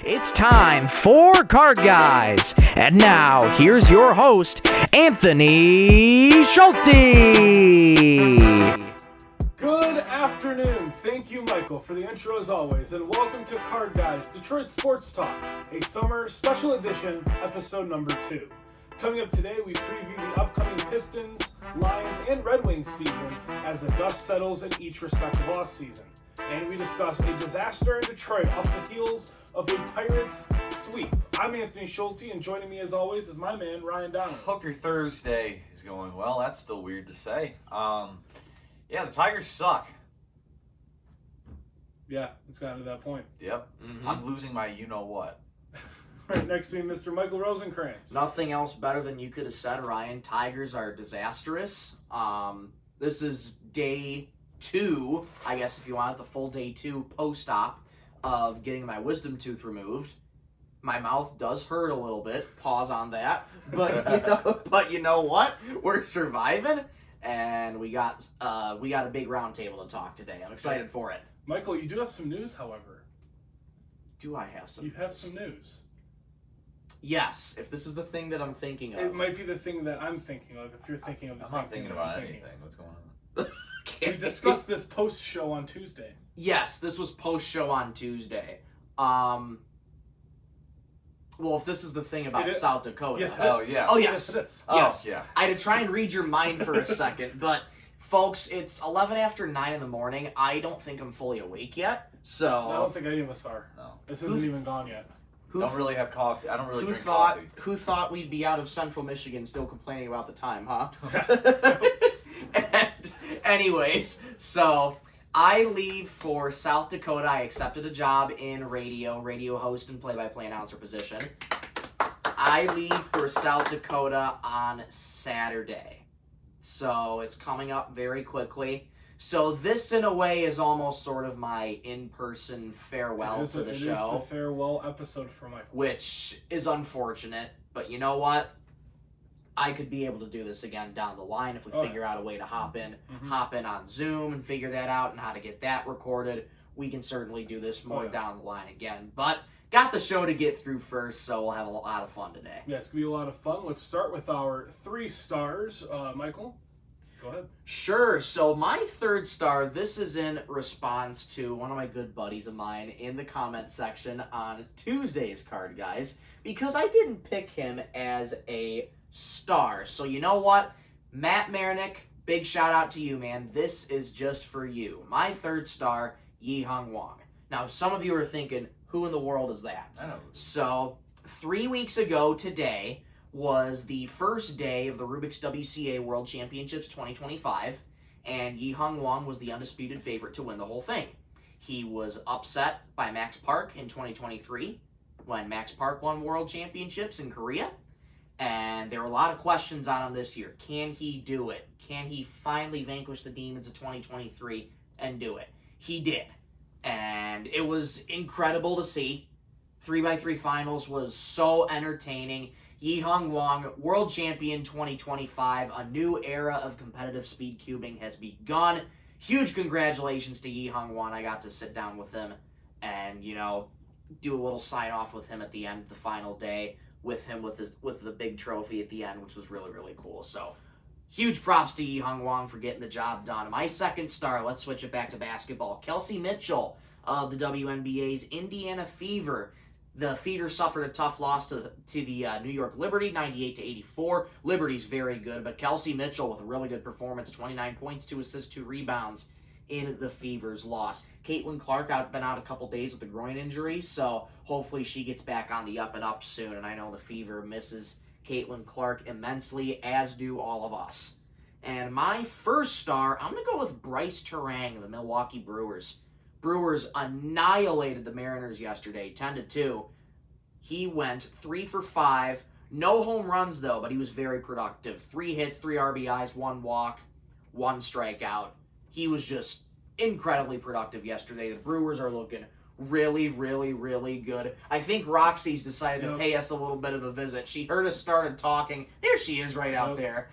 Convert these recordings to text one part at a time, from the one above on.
It's time for Card Guys. And now, here's your host, Anthony Schulte. Good afternoon. Thank you, Michael, for the intro as always, and welcome to Card Guys, Detroit Sports Talk, a summer special edition, episode number 2. Coming up today, we preview the upcoming Pistons, Lions, and Red Wings season as the dust settles in each respective off season. And we discuss a disaster in Detroit off the heels of a Pirates sweep. I'm Anthony Schulte, and joining me as always is my man, Ryan Donnelly. Hope your Thursday is going well. That's still weird to say. Yeah, the Tigers suck. Yeah, it's gotten to that point. Yep. Mm-hmm. I'm losing my you-know-what. Right next to me, Mr. Michael Rosenkranz. Nothing else better than you could have said, Ryan. Tigers are disastrous. This is day 2, I guess if you want it, the full day 2 post-op of getting my wisdom tooth removed. My mouth does hurt a little bit. Pause on that. But you know what? We're surviving. And we got a big round table to talk today. I'm excited for it. Michael, you do have some news, however. Do I have some? You have some news. Yes, if this is the thing that I'm thinking of. It might be the thing that I'm thinking of, if you're thinking of the same thing. I'm not thinking about anything. What's going on? We discussed this post-show on Tuesday. Yes, this was post-show on Tuesday. Well, if this is the thing about South Dakota. Yes, oh, yeah. Oh, yes. Yes. Yes. Yeah. I had to try and read your mind for a second, but folks, it's 11 after 9 in the morning. I don't think I'm fully awake yet, so... I don't think any of us are. No. This isn't even gone yet. I don't really have coffee. I don't really drink coffee. Who thought we'd be out of Central Michigan still complaining about the time, huh? Anyways, so... I leave for South Dakota. I accepted a job in radio host and play-by-play announcer position. I leave for South Dakota on Saturday. So it's coming up very quickly. So this, in a way, is almost sort of my in-person farewell to the show. It is the farewell episode for Michael. Which is unfortunate, but you know what? I could be able to do this again down the line if we figure out a way to hop in on Zoom and figure that out and how to get that recorded. We can certainly do this more down the line again. But got the show to get through first, so we'll have a lot of fun today. Yeah, it's going to be a lot of fun. Let's start with our 3 stars. Michael, go ahead. Sure. So my 3rd star, this is in response to one of my good buddies of mine in the comment section on Tuesday's Card Guys, because I didn't pick him as a star. So you know what? Matt Marinick, big shout out to you, man. This is just for you. My 3rd star, Yi-Hung Wang. Now, some of you are thinking, who in the world is that? I know. So, 3 weeks ago today was the first day of the Rubik's WCA World Championships 2025, and Yi-Hung Wang was the undisputed favorite to win the whole thing. He was upset by Max Park in 2023 when Max Park won World Championships in Korea. And there were a lot of questions on him this year. Can he do it? Can he finally vanquish the demons of 2023 and do it? He did. And it was incredible to see. 3x3 finals was so entertaining. Yi-Hung Wang, world champion 2025. A new era of competitive speed cubing has begun. Huge congratulations to Yi-Hung Wang. I got to sit down with him and, do a little sign-off with him at the end of the final day. With him with the big trophy at the end, which was really, really cool. So, huge props to Yi-Hung Wang for getting the job done. My 2nd star, let's switch it back to basketball. Kelsey Mitchell of the WNBA's Indiana Fever. The Fever suffered a tough loss to the New York Liberty, 98-84. Liberty's very good, but Kelsey Mitchell with a really good performance, 29 points, 2 assists, 2 rebounds in the Fever's loss. Caitlin Clark been out a couple days with a groin injury, so hopefully she gets back on the up and up soon. And I know the Fever misses Caitlin Clark immensely, as do all of us. And my 1st star, I'm going to go with Bryce Terang of the Milwaukee Brewers. Brewers annihilated the Mariners yesterday, 10-2. He went 3 for 5. No home runs, though, but he was very productive. 3 hits, 3 RBIs, 1 walk, 1 strikeout. He was just incredibly productive yesterday. The Brewers are looking really, really, really good. I think Roxy's decided to pay us a little bit of a visit. She heard us started talking. There she is right out there.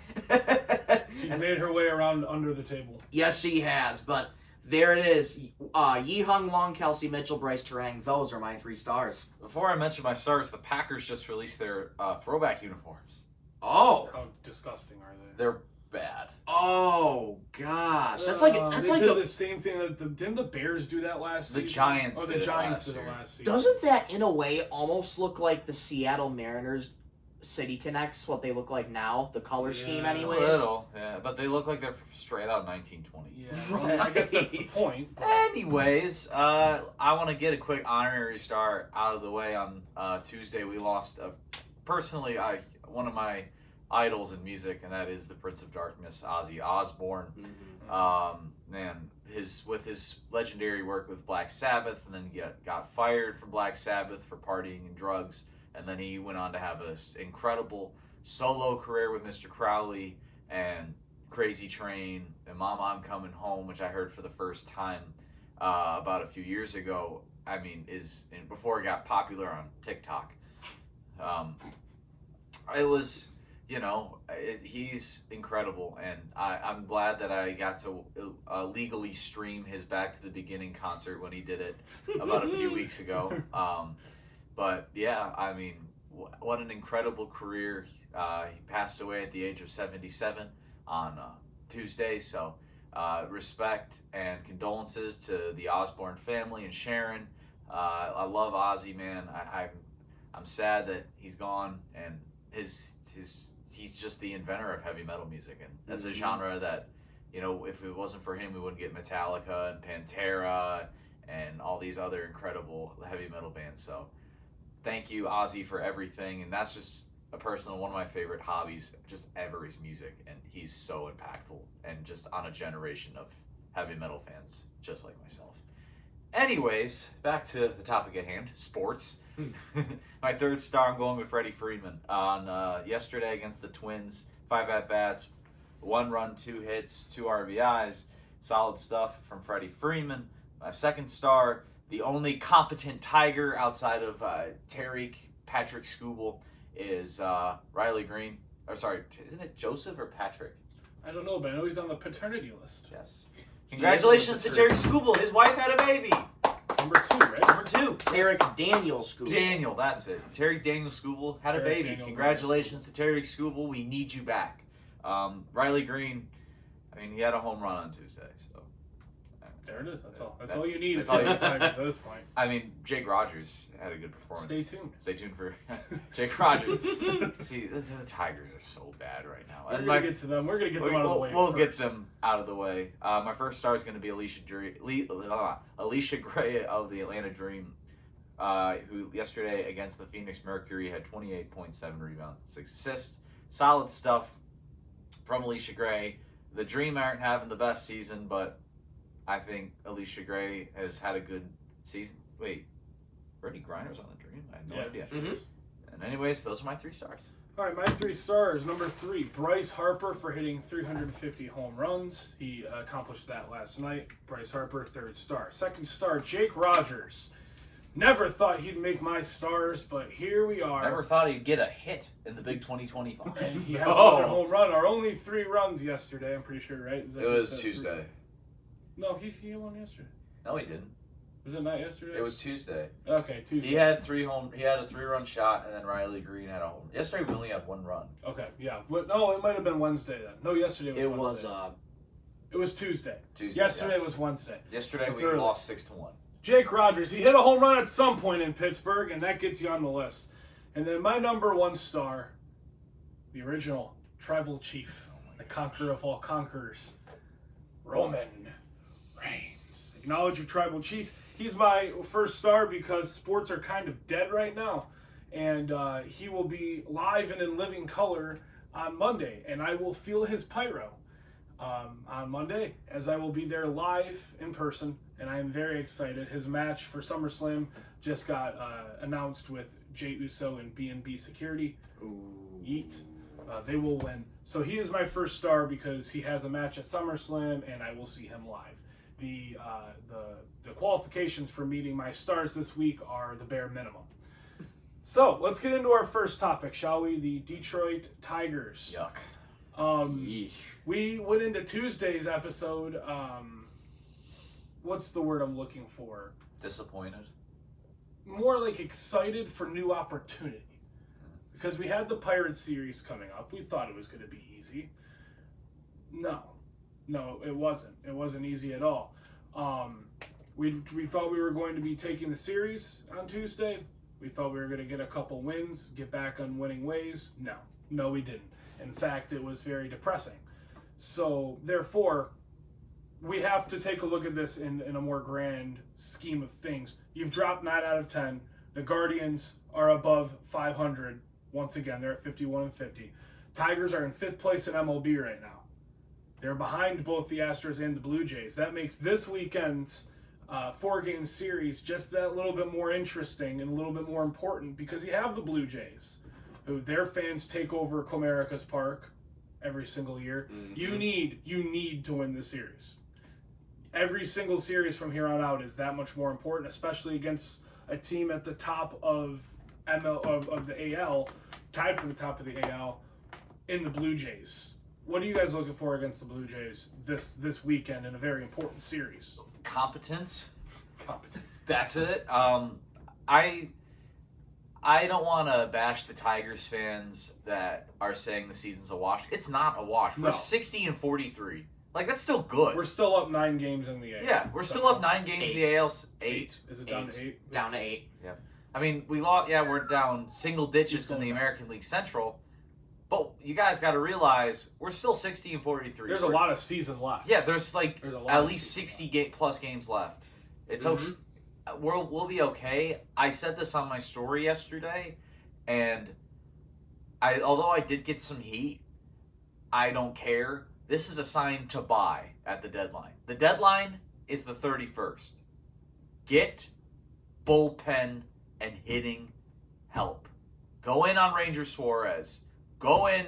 She's made her way around under the table. Yes, she has. But There it is. Yi Hung Wong, Kelsey Mitchell, Bryce Terang. Those are my 3 stars. Before I mention my stars, the Packers just released their throwback uniforms. Oh. How disgusting are they? They're bad. Oh gosh, that's they like did the same thing. Didn't the Bears do that last season? The Giants. Oh, the Giants did it last season. Doesn't that in a way almost look like the Seattle Mariners City Connects? What they look like now, the color scheme, anyways. A little, yeah, but they look like they're straight out of 1920. Yeah, I guess that's the point. But... Anyways, I want to get a quick honorary star out of the way. On Tuesday, we lost personally one of my idols in music, and that is the Prince of Darkness, Ozzy Osbourne. Man, with his legendary work with Black Sabbath, and then got fired from Black Sabbath for partying and drugs, and then he went on to have an incredible solo career with Mr. Crowley and Crazy Train and Mama I'm Coming Home, which I heard for the first time about a few years ago. I mean, before it got popular on TikTok. It was... he's incredible, and I'm glad that I got to legally stream his Back to the Beginning concert when he did it about a few weeks ago. But yeah, I mean, what an incredible career. He passed away at the age of 77 on Tuesday, so respect and condolences to the Osbourne family and Sharon. I love Ozzy, man. I'm sad that he's gone, and he's just the inventor of heavy metal music, and that's a genre that, if it wasn't for him, we wouldn't get Metallica and Pantera and all these other incredible heavy metal bands. So thank you, Ozzy, for everything. And that's just one of my favorite hobbies just ever is music, and he's so impactful and just on a generation of heavy metal fans just like myself. Anyways, back to the topic at hand, sports. My 3rd star, I'm going with Freddie Freeman. On yesterday against the Twins, 5 at-bats, 1 run, 2 hits, 2 RBIs. Solid stuff from Freddie Freeman. My 2nd star, the only competent Tiger outside of Tariq Patrick Skubal, is Riley Green. Or sorry, isn't it Joseph or Patrick? I don't know, but I know he's on the paternity list. Yes. Congratulations to Tariq Skubal. His wife had a baby. Number 2, right? Number 2. Tariq Daniel Skubal. Daniel, that's it. Tariq Daniel Skubal had a baby. Daniel Congratulations to Tariq Skubal. We need you back. Riley Green, I mean, he had a home run on Tuesday. So there it is. That's all you need. That's all you need at this point. I mean, Jake Rogers had a good performance. Stay tuned For Jake Rogers. See, the Tigers are so bad right now. We're going to get to them. We're going to get them out of the way. We'll get them out of the way. My 1st star is going to be Alicia Gray of the Atlanta Dream, who yesterday against the Phoenix Mercury had 28.7 rebounds and 6 assists. Solid stuff from Alicia Gray. The Dream aren't having the best season, but I think Alicia Gray has had a good season. Wait, Brittany Griner's on the Dream? I had no idea. And anyways, those are my 3 stars. All right, my 3 stars. Number 3, Bryce Harper for hitting 350 home runs. He accomplished that last night. Bryce Harper, 3rd star. 2nd star, Jake Rogers. Never thought he'd make my stars, but here we are. Never thought he'd get a hit in the big 2025. And he has another home run. Our only 3 runs yesterday, I'm pretty sure, right? It was Tuesday. 3? No, he hit one yesterday. No, he didn't. Was it not yesterday? It was Tuesday. Okay, Tuesday. He had a 3-run shot, and then Riley Green had a home. Yesterday we only had 1 run. Okay, yeah. No, it might have been Wednesday then. No, yesterday was Wednesday. It was Tuesday. Yesterday was Wednesday. Yesterday we lost 6-1. Jake Rogers, he hit a home run at some point in Pittsburgh, and that gets you on the list. And then my number 1 star, the original tribal chief, the conqueror of all conquerors, Roman Reigns. Acknowledge your tribal chief. He's my 1st star because sports are kind of dead right now. And he will be live and in living color on Monday. And I will feel his pyro on Monday, as I will be there live in person. And I am very excited. His match for SummerSlam just got announced with Jey Uso and B&B Security. Yeet. They will win. So he is my 1st star because he has a match at SummerSlam, and I will see him live. The qualifications for meeting my stars this week are the bare minimum. So let's get into our first topic, shall we? The Detroit Tigers. Yuck. We went into Tuesday's episode what's the word I'm looking for? Disappointed. More like excited for new opportunity. Because we had the Pirates series coming up. We thought it was going to be easy. No, it wasn't. It wasn't easy at all. We thought we were going to be taking the series on Tuesday. We thought we were going to get a couple wins, get back on winning ways. No, we didn't. In fact, it was very depressing. So, therefore, we have to take a look at this in a more grand scheme of things. You've dropped 9 out of 10. The Guardians are above 500. Once again, they're at 51-50. Tigers are in 5th place in MLB right now. They're behind both the Astros and the Blue Jays. That makes this weekend's 4-game series just that little bit more interesting and a little bit more important because you have the Blue Jays, who their fans take over Comerica's Park every single year. Mm-hmm. You need to win this series. Every single series from here on out is that much more important, especially against a team at the top of the AL, tied for the top of the AL, in the Blue Jays. What are you guys looking for against the Blue Jays this weekend in a very important series? Competence. That's it. I don't want to bash the Tigers fans that are saying the season's a wash. It's not a wash. No. We're 60-43. Like, that's still good. We're still up 9 games in the AL. Yeah, we're still up 9 games in the AL. 8. Is it down to 8? Down to 8. Yeah. I mean, we're down single digits in the American League Central. But you guys got to realize we're still 60-43. There's a lot of season left. Yeah, there's at least 60 plus games left. It's okay. We'll be okay. I said this on my story yesterday, and although I did get some heat, I don't care. This is a sign to buy at the deadline. The deadline is the 31st. Get bullpen and hitting help. Go in on Ranger Suarez. Go in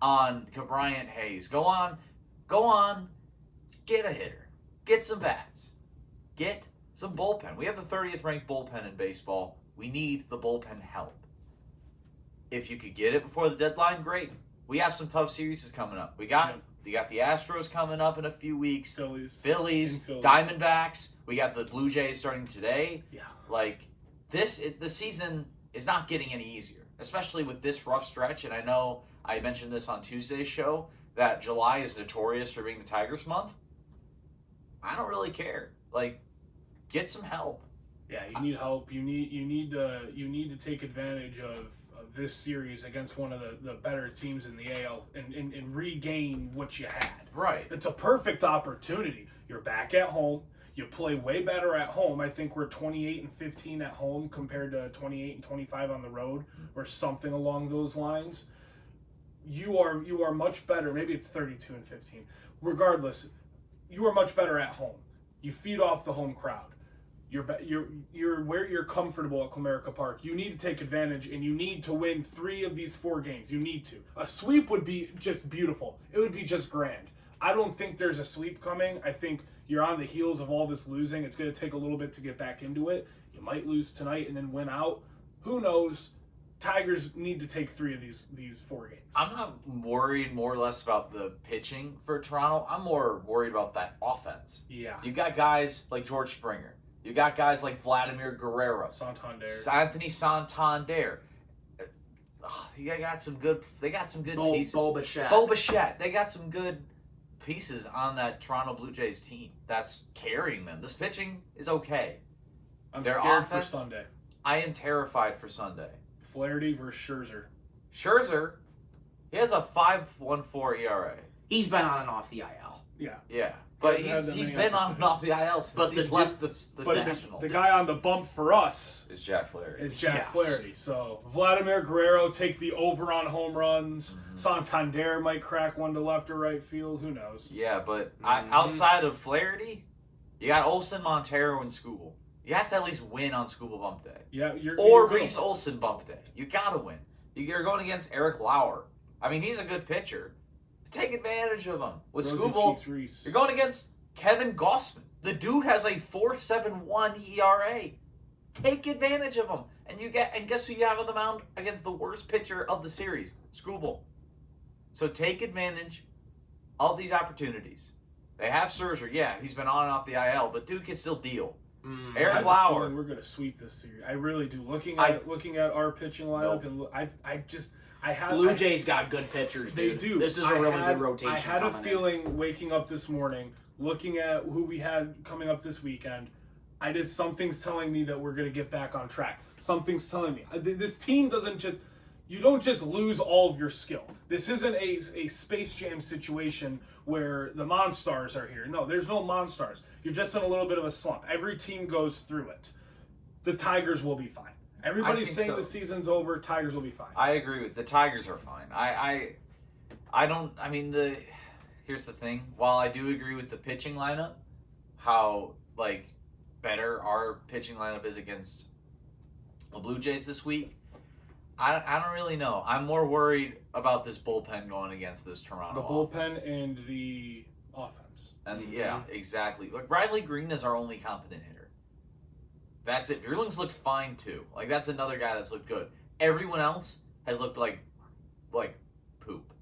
on Bryant Hayes. Go on. Get a hitter. Get some bats. Get some bullpen. We have the 30th ranked bullpen in baseball. We need the bullpen help. If you could get it before the deadline, great. We have some tough series coming up. We got the Astros coming up in a few weeks. Phillies, Diamondbacks. We got the Blue Jays starting today. Yeah. The season is not getting any easier, especially with this rough stretch. And I know I mentioned this on Tuesday's show that July is notorious for being the Tigers month. I don't really care. Get some help. Yeah, you need help. You need to take advantage of this series against one of the better teams in the AL and regain what you had. Right. It's a perfect opportunity. You're back at home. You play way better at home. I think we're 28-15 at home compared to 28-25 on the road, or something along those lines. You are much better. Maybe it's 32-15. Regardless, you are much better at home. You feed off the home crowd. You're where you're comfortable at Comerica Park. You need to take advantage, and you need to win 3 of these 4 games. You need to. A sweep would be just beautiful. It would be just grand. I don't think there's a sweep coming. I think you're on the heels of all this losing. It's going to take a little bit to get back into it. You might lose tonight and then win out. Who knows? Tigers need to take 3 of these 4 games. I'm not worried more or less about the pitching for Toronto. I'm more worried about that offense. Yeah. You got guys like George Springer. You got guys like Vladimir Guerrero. Anthony Santander. They got some good pieces. Bo Bichette. They got some good pieces on that Toronto Blue Jays team that's carrying them. This pitching is okay. I'm scared for Sunday. I am terrified for Sunday. Flaherty versus Scherzer. Scherzer, he has a 5.14 ERA. He's been on and off the IL. Yeah. But he's been on and off the IL since he's left the Nationals. The guy on the bump for us is Jack Flaherty. Flaherty. So Vladimir Guerrero take the over on home runs. Mm-hmm. Santander might crack one to left or right field. Who knows? Yeah, but outside of Flaherty, you got Olsen, Montero, and Skubal. You have to at least win on Skubal bump day. Yeah, or Reese Olsen bump day. You gotta win. You're going against Eric Lauer. I mean, he's a good pitcher. Take advantage of him. With Skubal, you're going against Kevin Gausman. The dude has a 4.71 ERA. Take advantage of him. And guess who you have on the mound against the worst pitcher of the series? Skubal. So take advantage of these opportunities. They have Scherzer. Yeah, he's been on and off the IL, but dude can still deal. I Aaron have a Lauer. feeling we're going to sweep this series. I really do. Looking at our pitching lineup, Blue Jays got good pitchers, dude. They do. This is a really good rotation. I had a feeling waking up this morning, looking at who we had coming up this weekend. Something's telling me that we're going to get back on track. Something's telling me. This team doesn't just... You don't just lose all of your skill. This isn't a Space Jam situation where the Monstars are here. No, there's no Monstars. You're just in a little bit of a slump. Every team goes through it. The Tigers will be fine. Everybody's saying the season's over. Tigers will be fine. I agree with the Tigers are fine. Here's the thing. While I do agree with the pitching lineup, how better our pitching lineup is against the Blue Jays this week, I don't really know. I'm more worried about this bullpen going against this Toronto bullpen offense. And the offense. And yeah, exactly. Riley Green is our only competent hitter. That's it. Vierling's looked fine too. That's another guy that's looked good. Everyone else has looked like poop.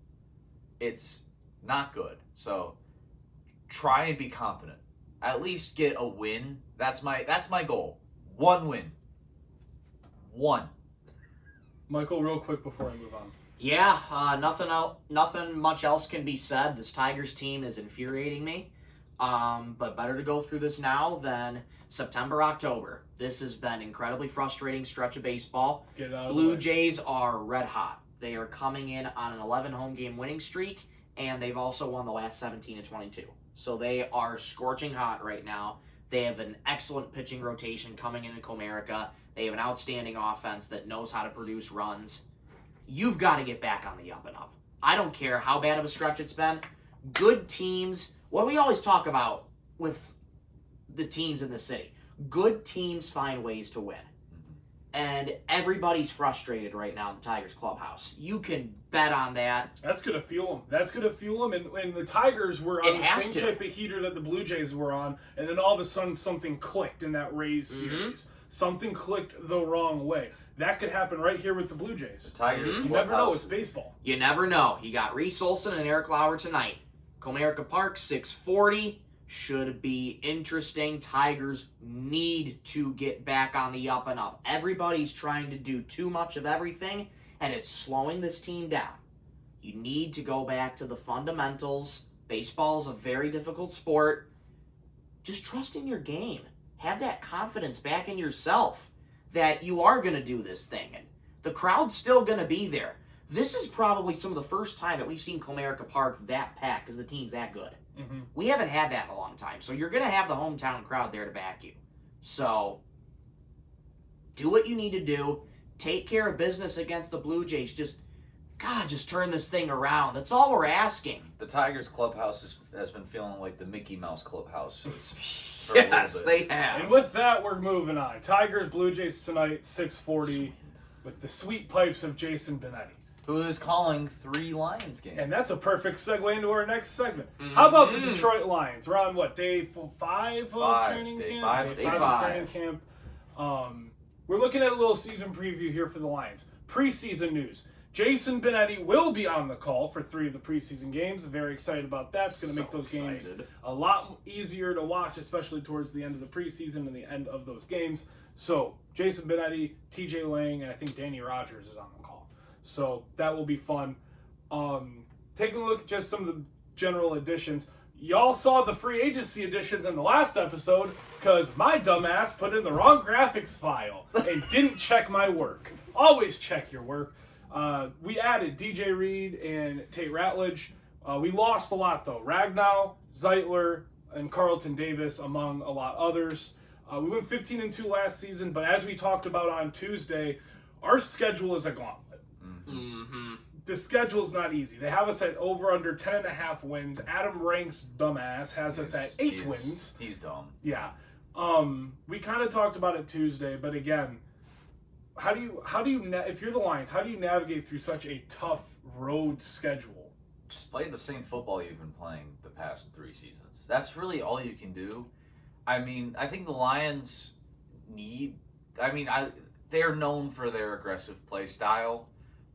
It's not good. So try and be competent. At least get a win. That's my goal. One win. One. Michael, real quick before I move on. Yeah, nothing much else can be said. This Tigers team is infuriating me. But better to go through this now than September, October. This has been incredibly frustrating stretch of baseball. Get out of Blue the way. Jays are red hot. They are coming in on an 11 home game winning streak, and they've also won the last 17 of 22. So they are scorching hot right now. They have an excellent pitching rotation coming into Comerica. They have an outstanding offense that knows how to produce runs. You've got to get back on the up and up. I don't care how bad of a stretch it's been. Good teams, what we always talk about with the teams in the city, good teams find ways to win. And everybody's frustrated right now in the Tigers clubhouse. You can bet on that. That's going to fuel them. And the Tigers were on the same type of heater that the Blue Jays were on. And then all of a sudden something clicked in that Rays series. Something clicked the wrong way. That could happen right here with the Blue Jays. The Tigers. You never know. It's baseball. You never know. You got Reese Olson and Eric Lauer tonight. Comerica Park, 6:40. Should be interesting. Tigers need to get back on the up and up. Everybody's trying to do too much of everything, and it's slowing this team down. You need to go back to the fundamentals. Baseball is a very difficult sport. Just trust in your game. Have that confidence back in yourself that you are going to do this thing, and the crowd's still going to be there. This is probably some of the first time that we've seen Comerica Park that packed because the team's that good. Mm-hmm. We haven't had that in a long time. So you're going to have the hometown crowd there to back you. So do what you need to do. Take care of business against the Blue Jays. Just turn this thing around. That's all we're asking. The Tigers clubhouse has been feeling like the Mickey Mouse clubhouse for Yes, a little they bit. have. And with that, we're moving on. Tigers, Blue Jays tonight, 6:40, with the sweet pipes of Jason Benetti. Who is calling 3 Lions games. And that's a perfect segue into our next segment. How about the Detroit Lions? We're on, day 5 of training camp? Day 5 of training camp. We're looking at a little season preview here for the Lions. Preseason news. Jason Benetti will be on the call for 3 of the preseason games. Very excited about that. It's going to make those games a lot easier to watch, especially towards the end of the preseason and the end of those games. So, Jason Benetti, TJ Lang, and I think Danny Rogers is on the call. So that will be fun. Taking a look at just some of the general additions. Y'all saw the free agency additions in the last episode because my dumbass put in the wrong graphics file and didn't check my work. Always check your work. We added DJ Reed and Tate Ratledge. We lost a lot though. Ragnow, Zeitler, and Carlton Davis among a lot others. We went 15-2 last season, but as we talked about on Tuesday, our schedule is a gauntlet. Mm-hmm. The schedule's not easy. They have us at over under 10.5 wins. Adam Rank's dumbass has us at 8 wins. He's dumb. Yeah. We kind of talked about it Tuesday, but again, how do you if you're the Lions, how do you navigate through such a tough road schedule? Just play the same football you've been playing the past 3 seasons. That's really all you can do. I mean, I think the Lions they're known for their aggressive play style.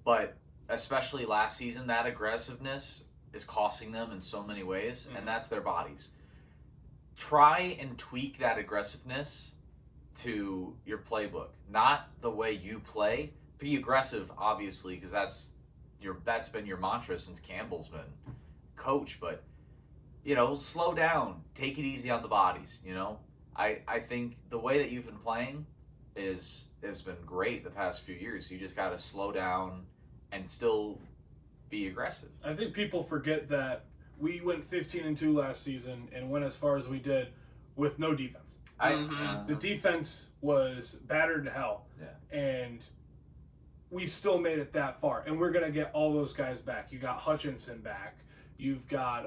But especially last season, that aggressiveness is costing them in so many ways, and that's their bodies. try and tweak that aggressiveness to your playbook, not the way you play. Be aggressive, obviously, because that's been your mantra since Campbell's been coach. But slow down, take it easy on the bodies. I think the way that you've been playing has been great the past few years. You just got to slow down and still be aggressive. I think people forget that we went 15-2 last season and went as far as we did with no defense. The defense was battered to hell. Yeah. And we still made it that far. And we're going to get all those guys back. You got Hutchinson back. You've got,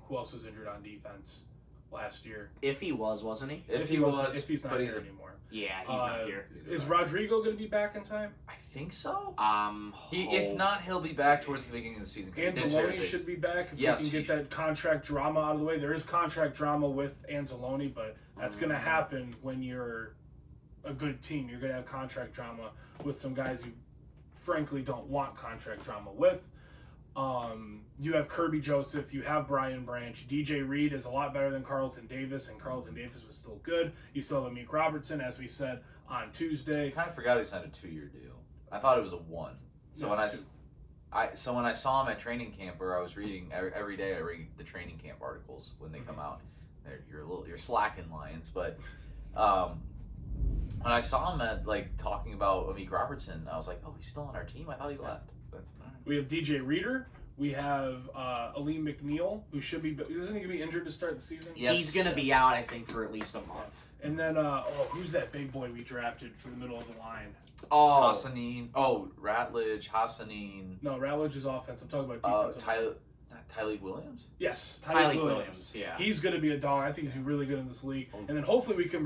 who else was injured on defense last year? If he was, wasn't he? If he's not here anymore. Yeah, he's not here. Is Rodrigo going to be back in time? I think so. If not, he'll be back towards the beginning of the season. Anzalone should be back if we can get that contract drama out of the way. There is contract drama with Anzalone, but that's going to happen when you're a good team. You're going to have contract drama with some guys you frankly don't want contract drama with. You have Kirby Joseph, you have Brian Branch. DJ Reed is a lot better than Carlton Davis, and Carlton Davis was still good. You still have Amik Robertson, as we said on Tuesday. I kind of forgot he signed a 2-year deal. I thought it was a 1. So when I saw him at training camp, where I was reading every day, I read the training camp articles when they come out. You're slacking, Lions, but when I saw him at talking about Amik Robertson, I was like, oh, he's still on our team. I thought he left. But, we have DJ Reader. We have Aleem McNeil, who should be... Isn't he going to be injured to start the season? Yes. He's going to be out, I think, for at least a month. And then, who's that big boy we drafted for the middle of the line? Hassanin. Ratledge, Hassanin. No, Ratledge is offense. I'm talking about defense. Tyleek Williams? Yes, Tyleek Williams. Yeah. He's going to be a dog. I think he's really good in this league. And then hopefully we can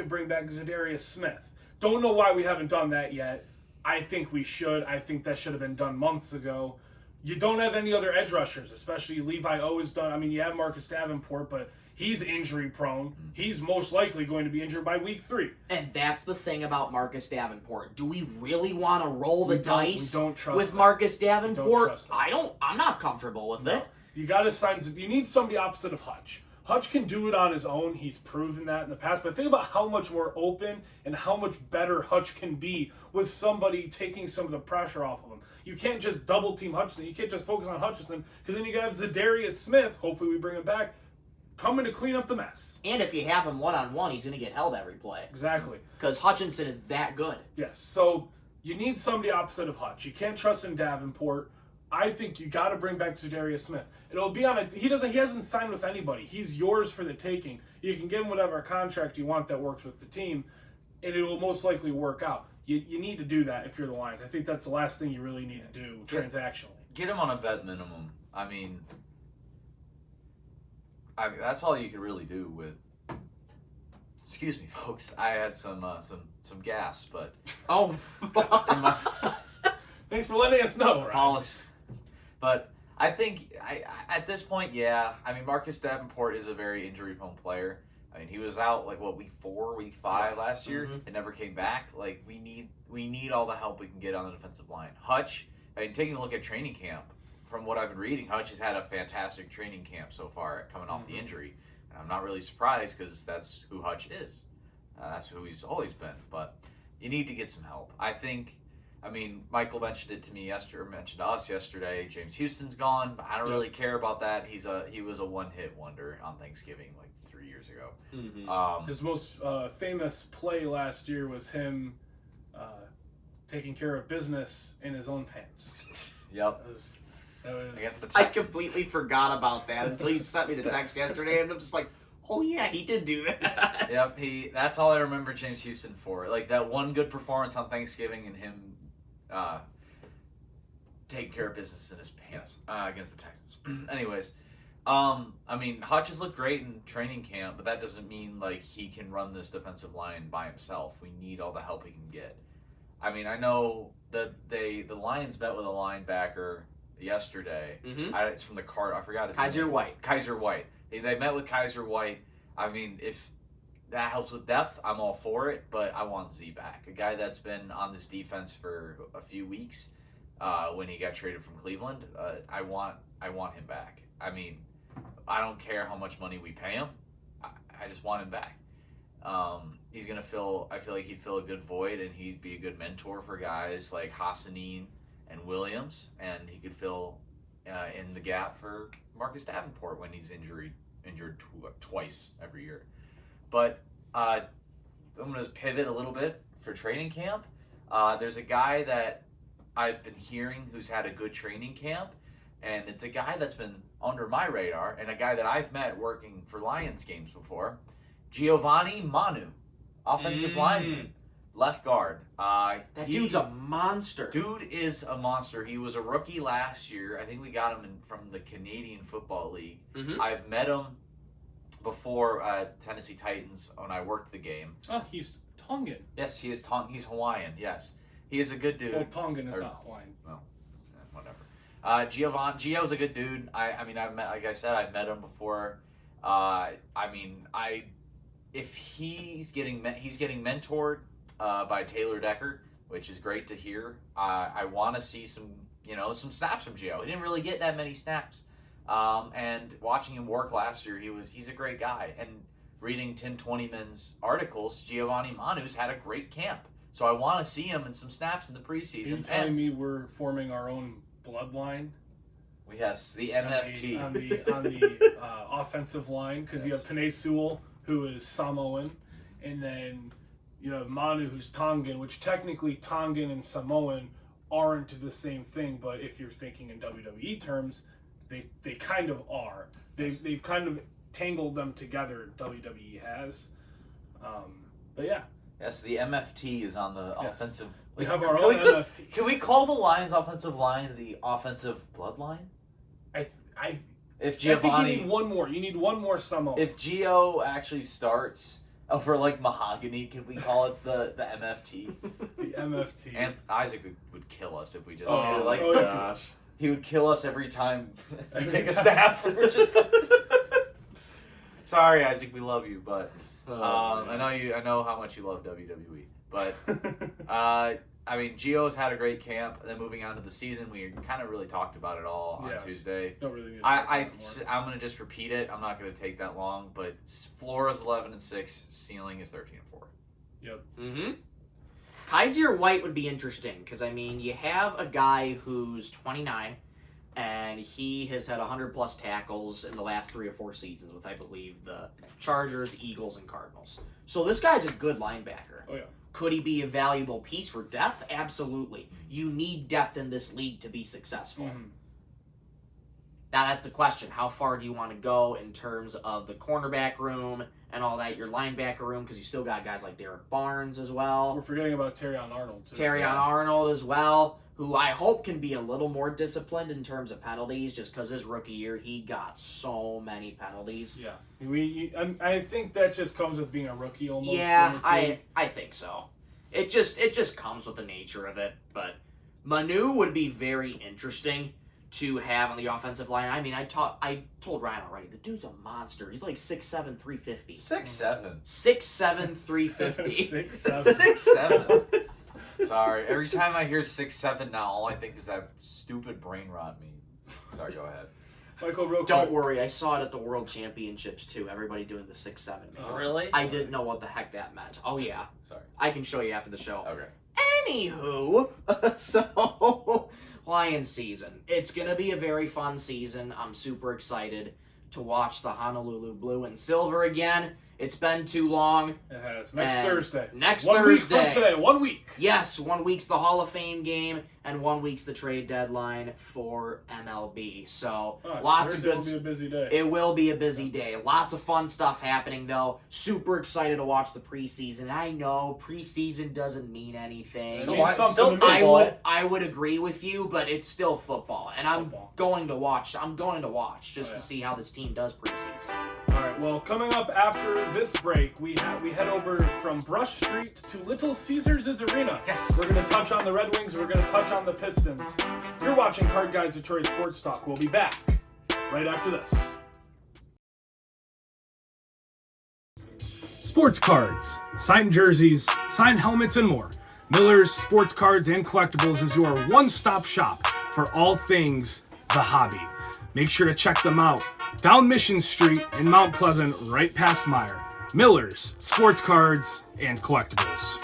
bring back Zadarius Smith. Don't know why we haven't done that yet. I think we should. I think that should have been done months ago. You don't have any other edge rushers, especially Levi O is done. I mean, you have Marcus Davenport, but he's injury prone. He's most likely going to be injured by week 3. And that's the thing about Marcus Davenport. Do we really want to roll the dice with that. Marcus Davenport? I'm not comfortable with it. You got to sign. You need somebody opposite of Hutch. Hutch can do it on his own. He's proven that in the past. But think about how much more open and how much better Hutch can be with somebody taking some of the pressure off of him. You can't just double team Hutchinson. You can't just focus on Hutchinson, because then you got to have Zadarius Smith, hopefully we bring him back, coming to clean up the mess. And if you have him one-on-one, he's going to get held every play. Exactly. Because Hutchinson is that good. Yes. So you need somebody opposite of Hutch. You can't trust in Davenport. I think you got to bring back Zadarius Smith. It'll be on he hasn't signed with anybody. He's yours for the taking. You can give him whatever contract you want that works with the team, and it will most likely work out. You need to do that if you're the Lions. I think that's the last thing you really need to do transactionally. Get him on a vet minimum. I mean, that's all you could really do with. Excuse me, folks. I had some gas, but Thanks for letting us know. Right? But I think at this point, yeah. I mean, Marcus Davenport is a very injury-prone player. I mean, he was out week 4, week 5 last year, and never came back. We need all the help we can get on the defensive line. Hutch. I mean, taking a look at training camp, from what I've been reading, Hutch has had a fantastic training camp so far, coming off the injury. And I'm not really surprised, because that's who Hutch is. That's who he's always been. But you need to get some help. I mean, Michael mentioned it to me mentioned to us yesterday. James Houston's gone, but I don't really care about that. He was a one-hit wonder on Thanksgiving 3 years ago. His most famous play last year was him taking care of business in his own pants. Yep. That was against the Texans. I completely forgot about that until you sent me the text yesterday, and I'm just like, oh yeah, he did do that. Yep, that's all I remember James Houston for. That one good performance on Thanksgiving and him taking care of business in his pants against the Texans. Anyways, I mean, Hutch has looked great in training camp, but that doesn't mean he can run this defensive line by himself. We need all the help he can get. I mean, I know that the Lions met with a linebacker yesterday. It's from the card. I forgot his name. Kaiser White. They met with Kaiser White. I mean, if that helps with depth, I'm all for it, but I want Z back. A guy that's been on this defense for a few weeks when he got traded from Cleveland. I want him back. I mean, I don't care how much money we pay him. I just want him back. He's gonna fill. I feel like he'd fill a good void, and he'd be a good mentor for guys like Hassanin and Williams, and he could fill in the gap for Marcus Davenport when he's injured twice every year. But I'm gonna pivot a little bit for training camp. There's a guy that I've been hearing who's had a good training camp, and it's a guy that's been under my radar, and a guy that I've met working for Lions games before, Giovanni Manu, offensive lineman, left guard. That dude's a monster. Dude is a monster. He was a rookie last year. I think we got him from the Canadian Football League. Mm-hmm. I've met him before Tennessee Titans when I worked the game. Oh, he's Tongan. Yes, he is He's Hawaiian. Yes, he is a good dude. Well, Tongan is not Hawaiian. Well, whatever. Gio's a good dude. I've met him before. If he's getting mentored by Taylor Decker, which is great to hear. I want to see some snaps from Gio. He didn't really get that many snaps. And watching him work last year, he's a great guy. And reading Tim Twentyman's articles, Giovanni Manu's had a great camp. So I want to see him in some snaps in the preseason. Are you telling me we're forming our own bloodline? Yes, the MFT. On the offensive line, because you have Penei Sewell, who is Samoan, and then you have Manu, who's Tongan, which technically Tongan and Samoan aren't the same thing, but if you're thinking in WWE terms, they kind of are. They've kind of tangled them together, WWE has. But yeah. Yes, the MFT is on the offensive. We have our own MFT. Can we call the Lions' offensive line the offensive bloodline? If Giovanni, I think you need one more. You need one more Samoan. If Gio actually starts over like Mahogany, can we call it the MFT? The MFT. And Isaac would kill us if we just gosh. He would kill us every time we take a snap. We're just sorry, Isaac, we love you, but I know how much you love WWE, but Gio's had a great camp. And then moving on to the season, we kind of really talked about it all on Tuesday. Don't really need to I'm gonna just repeat it. I'm not gonna take that long, but floor is 11-6, ceiling is 13-4. Yep. Mm-hmm. Kaiser White would be interesting because you have a guy who's 29 and he has had 100+ tackles in the last 3 or 4 seasons with, I believe, the Chargers, Eagles, and Cardinals. So this guy's a good linebacker. Oh yeah. Could he be a valuable piece for depth? Absolutely. You need depth in this league to be successful. Mm-hmm. Now that's the question. How far do you want to go in terms of the cornerback room and all that, your linebacker room, because you still got guys like Derek Barnes as well. We're forgetting about Terrion Arnold, too. Arnold as well, who I hope can be a little more disciplined in terms of penalties, just because his rookie year, he got so many penalties. Yeah. I think that just comes with being a rookie almost. Yeah, I think so. It just comes with the nature of it, but Manu would be very interesting to have on the offensive line. I told Ryan already, the dude's a monster. He's like 6'7", 350. 6'7". 6'7", 350. 6'7". Sorry, every time I hear 6'7" now, all I think is that stupid brain rot meme. Sorry, go ahead. Michael, real quick. Don't worry, I saw it at the World Championships too. Everybody doing the 6'7". Really? I didn't know what the heck that meant. Oh yeah. Sorry. I can show you after the show. Okay. Anywho, so Lions season. It's gonna be a very fun season. I'm super excited to watch the Honolulu Blue and Silver again. It's been too long. It has. Next Thursday. Next Thursday. 1 week from today. 1 week. Yes, 1 week's the Hall of Fame game, and 1 week's the trade deadline for MLB. So lots of good. It will be a busy day. It will be a busy day. Lots of fun stuff happening, though. Super excited to watch the preseason. I know preseason doesn't mean anything. I would agree with you, but it's still football, and I'm going to watch just to see how this team does preseason. All right. Well, coming up after this break, we head over from Brush Street to Little Caesars' Arena. Yes. We're going to touch on the Red Wings. We're going to touch on the Pistons. You're watching Card Guys Detroit Sports Talk. We'll be back right after this. Sports cards, signed jerseys, signed helmets, and more. Miller's Sports Cards and Collectibles is your one-stop shop for all things the hobby. Make sure to check them out down Mission Street in Mount Pleasant, right past Meyer. Miller's, sports cards, and collectibles.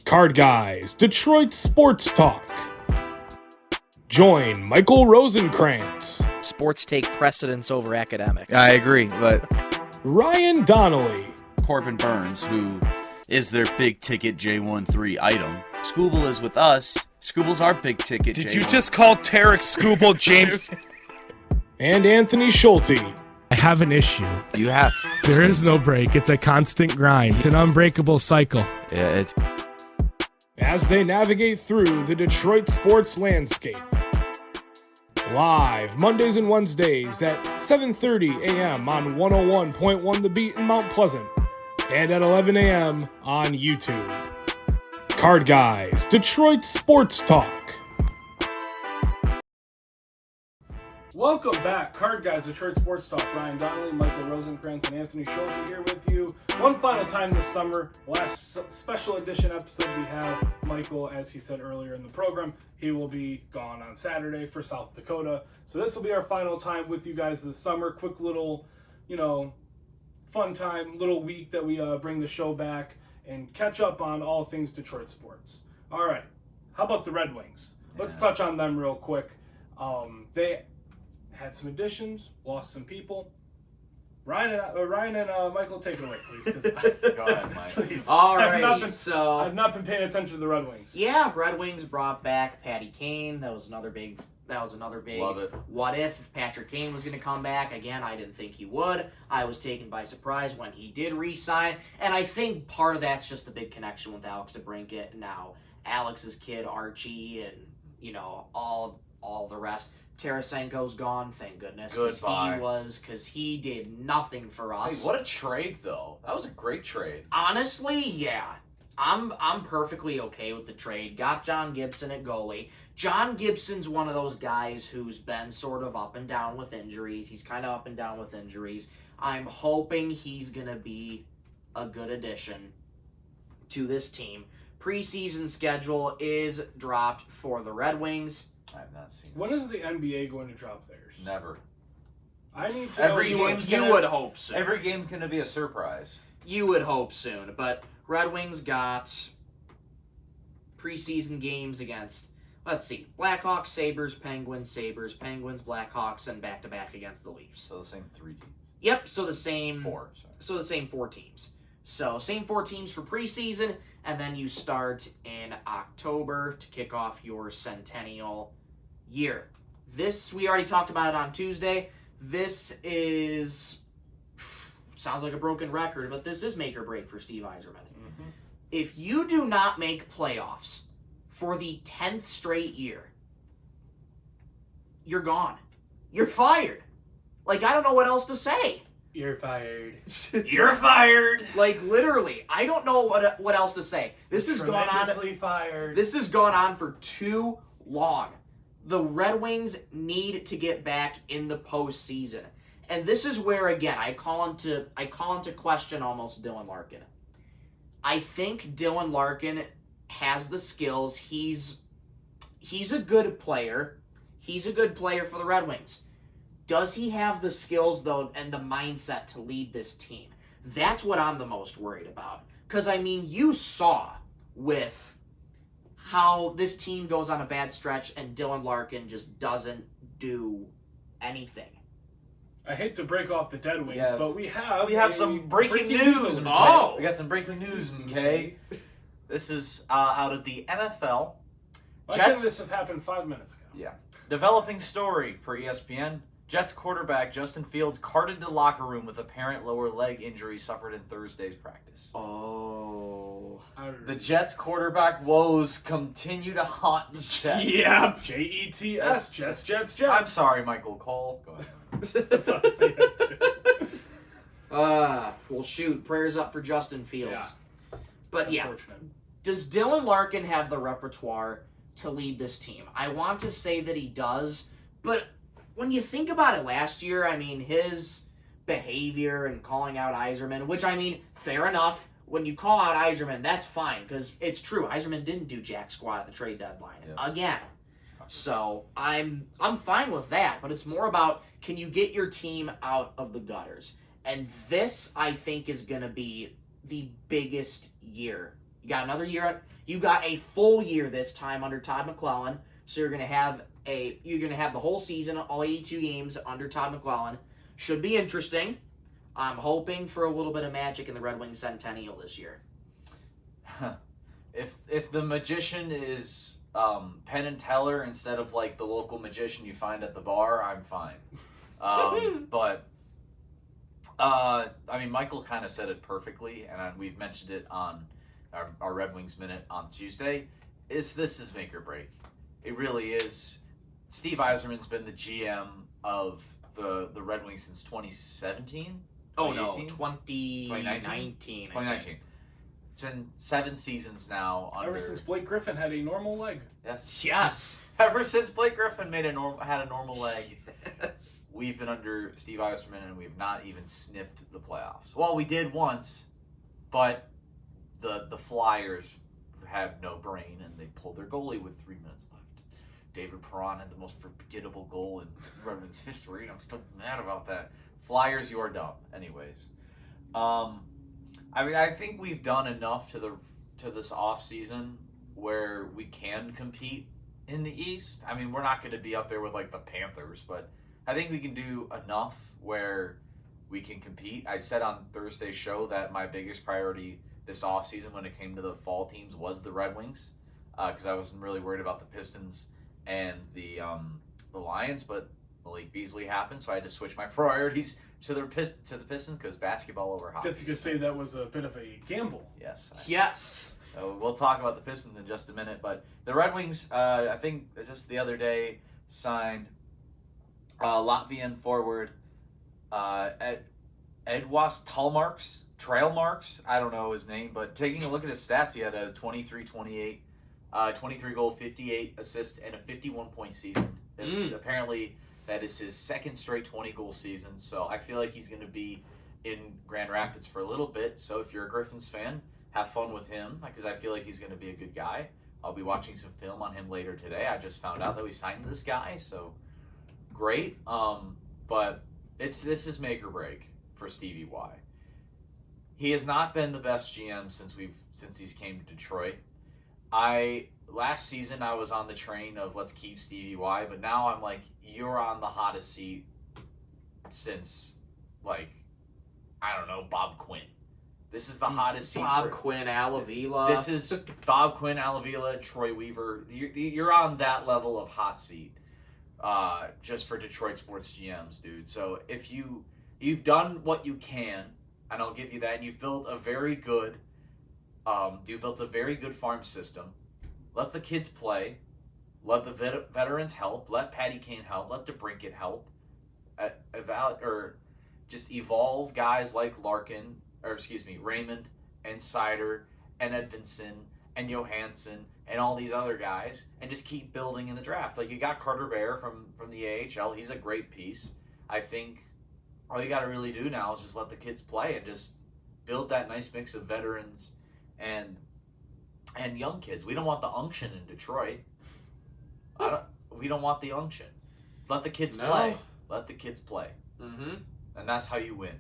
Card Guys, Detroit Sports Talk. Join Michael Rosenkranz, Sports take precedence over academics. I agree, but Ryan Donnelly, Corbin Burns, who is their big ticket J13 item. Scooble is with us. Scooble's our big ticket Did J1. you just call Tarek Scooble James? and Anthony Schulte. I have an issue. You have. There is no break. It's a constant grind. It's an unbreakable cycle. Yeah, it's. As they navigate through the Detroit sports landscape. Live Mondays and Wednesdays at 7:30 a.m. on 101.1 The Beat in Mount Pleasant and at 11 a.m. on YouTube. Card Guys, Detroit Sports Talk. Welcome back, Card Guys, Detroit Sports Talk. Ryan Donnelly, Michael Rosenkranz, and Anthony Schulte here with you. One final time this summer, last special edition episode we have Michael, as he said earlier in the program, he will be gone on Saturday for South Dakota. So this will be our final time with you guys this summer. Quick little, fun time, little week that we bring the show back and catch up on all things Detroit sports. All right, how about the Red Wings? Let's touch on them real quick. They had some additions, lost some people. Ryan and Michael, take it away, please. Go ahead, Mike. Please. Alrighty, so I've not been paying attention to the Red Wings. yeah, Red Wings brought back Patty Kane. That was another big. Love it. What if Patrick Kane was going to come back again? I didn't think he would. I was taken by surprise when he did re-sign, and I think part of that's just the big connection with Alex DeBrincat. Now Alex's kid Archie, and all the rest. Tarasenko's gone, thank goodness. Goodbye. Because he did nothing for us. Hey, what a trade, though. That was a great trade. Honestly, yeah. I'm perfectly okay with the trade. Got John Gibson at goalie. John Gibson's one of those guys who's been sort of up and down with injuries. He's kind of up and down with injuries. I'm hoping he's going to be a good addition to this team. Preseason schedule is dropped for the Red Wings. I have not seen it. When is the NBA going to drop theirs? Never. I need to Every know. game's You would hope soon. Every game's going to be a surprise. You would hope soon. But Red Wings got preseason games against, let's see, Blackhawks, Sabres, Penguins, Blackhawks, and back-to-back against the Leafs. So the same 3 teams. Yep, so the same 4, sorry. So the same 4 teams. So same 4 teams for preseason, and then you start in October to kick off your centennial year. This, we already talked about it on Tuesday. This is, sounds like a broken record, but this is make or break for Steve Yzerman. Mm-hmm. If you do not make playoffs for the 10th straight year, you're gone. You're fired. Like, I don't know what else to say. You're fired. You're fired! Like, literally, I don't know what else to say. This has gone on. Fired. This has gone on for too long. The Red Wings need to get back in the postseason, and this is where again I call into question almost Dylan Larkin. I think Dylan Larkin has the skills. He's a good player. He's a good player for the Red Wings. Does he have the skills, though, and the mindset to lead this team? That's what I'm the most worried about. Because, I mean, you saw with how this team goes on a bad stretch and Dylan Larkin just doesn't do anything. I hate to break off the Dead Wings, Yeah. but we have some breaking news. over Oh! We got some breaking news, okay? This is out of the NFL. Why Jets- couldn't this have happened 5 minutes ago? Yeah. Developing story per ESPN. Jets quarterback Justin Fields carted to locker room with apparent lower leg injury suffered in Thursday's practice. Oh. The Jets quarterback woes continue to haunt the Jets. Yep. Jets. Jets. I'm sorry, Michael Cole. Go ahead. Well, shoot. Prayers up for Justin Fields. But yeah, Unfortunate. does Dylan Larkin have the repertoire to lead this team? I want to say that he does, but when you think about it last year, I mean, his behavior and calling out Yzerman, which, I mean, fair enough. When you call out Yzerman, that's fine, because it's true. Yzerman didn't do jack squat at the trade deadline. Yeah. Again. So I'm fine with that, but it's more about, can you get your team out of the gutters? And this, I think, is going to be the biggest year. You got another year. You got a full year this time under Todd McClellan. So you're going to have the whole season, all 82 games under Todd McClellan. Should be interesting. I'm hoping for a little bit of magic in the Red Wings Centennial this year. If the magician is Penn and Teller instead of like the local magician you find at the bar, I'm fine. But I mean, Michael kind of said it perfectly, and we've mentioned it on our Red Wings Minute on Tuesday. This is make or break. It really is. Steve Yzerman's been the GM of the Red Wings since 2017. Oh no, 2019. It's been 7 seasons now. Ever since Blake Griffin had a normal leg. Yes. Ever since Blake Griffin had a normal leg, we've been under Steve Yzerman, and we've not even sniffed the playoffs. Well, we did once, but the Flyers had no brain, and they pulled their goalie with 3 minutes left. David Perron had the most forgettable goal in Red Wings history, and I'm still mad about that. Flyers, you are dumb. Anyways, I mean, I think we've done enough to this off season where we can compete in the East. I mean, we're not going to be up there with like the Panthers, but I think we can do enough where we can compete. I said on Thursday's show that my biggest priority this off season when it came to the fall teams was the Red Wings, because I wasn't really worried about the Pistons and the Lions, but Malik Beasley happened, so I had to switch my priorities to the Pistons because basketball over hockey. Guess you could say that was a bit of a gamble. Yes. Yes. So we'll talk about the Pistons in just a minute, but the Red Wings, I think just the other day, signed Latvian forward Edwas Trailmarks. I don't know his name, but taking a look at his stats, he had a 23-28, 23 goal, 58 assist, and a 51-point season. Apparently, that is his second straight 20-goal season, so I feel like he's going to be in Grand Rapids for a little bit. So if you're a Griffins fan, have fun with him, because I feel like he's going to be a good guy. I'll be watching some film on him later today. I just found out that we signed this guy, so great. But this is make or break for Stevie Y. He has not been the best GM since he's came to Detroit. Last season I was on the train of let's keep Stevie Y, but now I'm like, you're on the hottest seat since, like, I don't know, Bob Quinn. This is the hottest seat. Bob Quinn, Alavila. This is Bob Quinn, Alavila, Troy Weaver. You're on that level of hot seat, just for Detroit sports GMs, dude. So if you've done what you can, and I'll give you that, and you've built a very good farm system. Let the kids play. Let the veterans help. Let Patty Kane help. Let DeBrincat help. Just evolve guys like Raymond and Sider and Edvinson and Johansson and all these other guys, and just keep building in the draft. Like, you got Carter Bear from the AHL. He's a great piece. I think all you got to really do now is just let the kids play and just build that nice mix of veterans and young kids. We don't want the unction in Detroit. We don't want the unction. Let the kids play. Let the kids play. Mm-hmm. And that's how you win.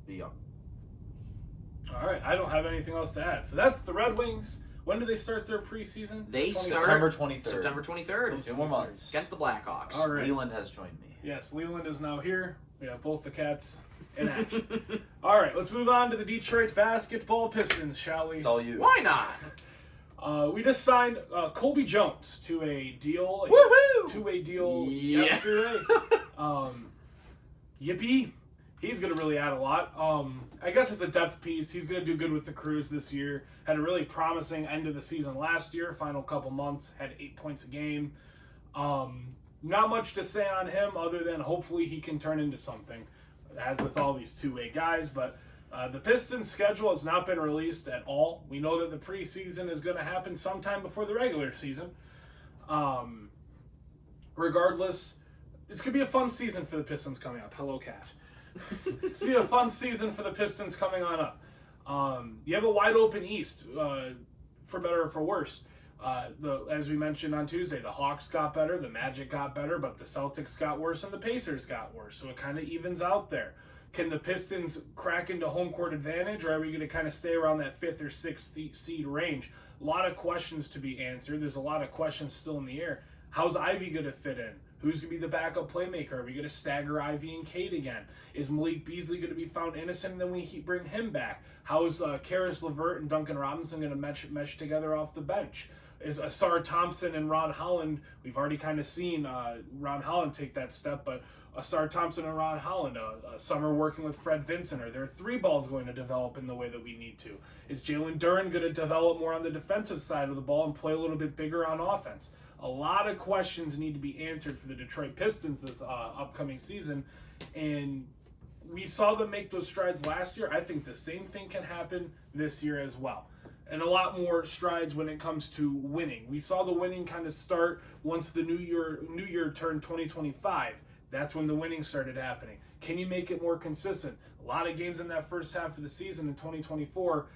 Be young. All right, I don't have anything else to add. So that's the Red Wings. When do they start their preseason? They start September 23rd. September 23rd. 2 more months. Against the Blackhawks. All right. Leland has joined me. Yes, Leland is now here. We have both the Cats in action. All right, let's move on to the Detroit basketball Pistons, shall we? It's all you. Why not? We just signed Colby Jones to a deal. Woohoo! Two-way deal Yeah. yesterday. Yippee. He's going to really add a lot. I guess it's a depth piece. He's going to do good with the Crews this year. Had a really promising end of the season last year. Final couple months. Had 8 points a game. Not much to say on him other than hopefully he can turn into something, as with all these two-way guys. But the Pistons' schedule has not been released at all. We know that the preseason is going to happen sometime before the regular season. Regardless, it's going to be a fun season for the Pistons coming up. Hello, Cat. It's going to be a fun season for the Pistons coming on up. You have a wide open East, for better or for worse, As we mentioned on Tuesday, the Hawks got better, the Magic got better, but the Celtics got worse and the Pacers got worse. So it kind of evens out there. Can the Pistons crack into home court advantage, or are we going to kind of stay around that 5th or 6th seed range? A lot of questions to be answered. There's a lot of questions still in the air. How's Ivy going to fit in? Who's going to be the backup playmaker? Are we going to stagger Ivy and Cade again? Is Malik Beasley going to be found innocent and then we bring him back? How's Karis LeVert and Duncan Robinson going to mesh together off the bench? Is Asar Thompson and Ron Holland, we've already kind of seen Ron Holland take that step, but Asar Thompson and Ron Holland, a summer working with Fred Vincent, are their three balls going to develop in the way that we need to? Is Jalen Duren going to develop more on the defensive side of the ball and play a little bit bigger on offense? A lot of questions need to be answered for the Detroit Pistons this upcoming season, and we saw them make those strides last year. I think the same thing can happen this year as well. And a lot more strides when it comes to winning. We saw the winning kind of start once the new year turned 2025. That's when the winning started happening. Can you make it more consistent? A lot of games in that first half of the season in 2024